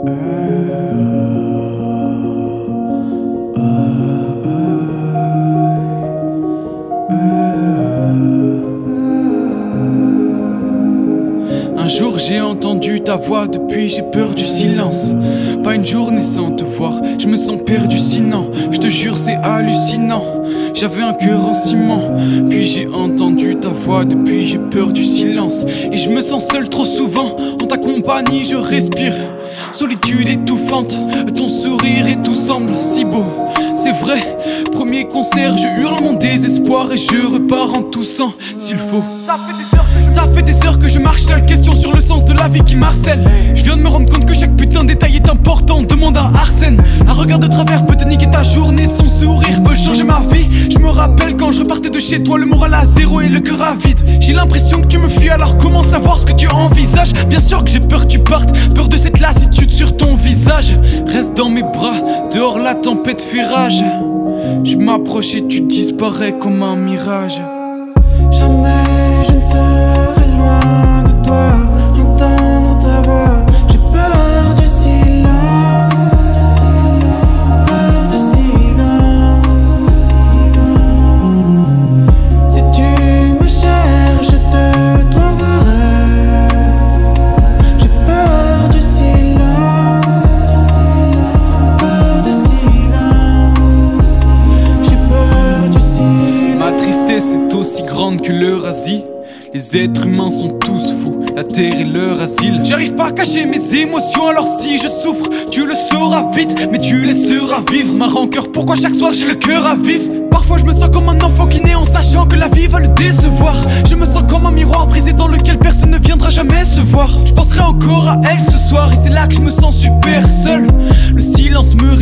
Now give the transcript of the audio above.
Un jour j'ai entendu ta voix, depuis j'ai peur du silence. Pas une journée sans te voir, je me sens perdu sinon. Je te jure c'est hallucinant, j'avais un cœur en ciment. Puis j'ai entendu ta voix, depuis j'ai peur du silence. Et je me sens seul trop souvent, en ta compagnie je respire. Solitude étouffante, ton sourire et tout semble si beau. C'est vrai, premier concert, je hurle mon désespoir et je repars en toussant s'il faut. Ça fait des heures que je marche seul, question sur le sens de la vie qui marcelle. Je viens de me rendre compte que chaque putain de détail est important, demande à Arsène. Un regard de travers peut te niquer ta journée, son sourire peut changer ma vie. Je me rappelle quand je repartais de chez toi, le moral à zéro et le cœur à vide. J'ai l'impression que tu me fuis, alors comment savoir ce que tu envisages? Bien sûr que j'ai peur que tu partes, peur de cette lassitude sur ton visage. Reste dans mes bras, dehors la tempête fait rage. Je m'approche et tu disparais comme un mirage. Jamais je ne serai loin de toi, entendre ta voix. J'ai peur du silence, peur du silence. Si tu me cherches, je te trouverai. J'ai peur du silence, peur du silence. J'ai peur du silence. Ma tristesse est aussi grande que leur Asie. Les êtres humains sont tous fous, la terre est leur asile. J'arrive pas à cacher mes émotions, alors si je souffre, tu le sauras vite, mais tu laisseras vivre ma rancœur. Pourquoi chaque soir j'ai le cœur à vif? Parfois je me sens comme un enfant qui naît en sachant que la vie va le décevoir. Je me sens comme un miroir brisé dans lequel personne ne viendra jamais se voir. Je penserai encore à elle ce soir et c'est là que je me sens super seul. Le silence me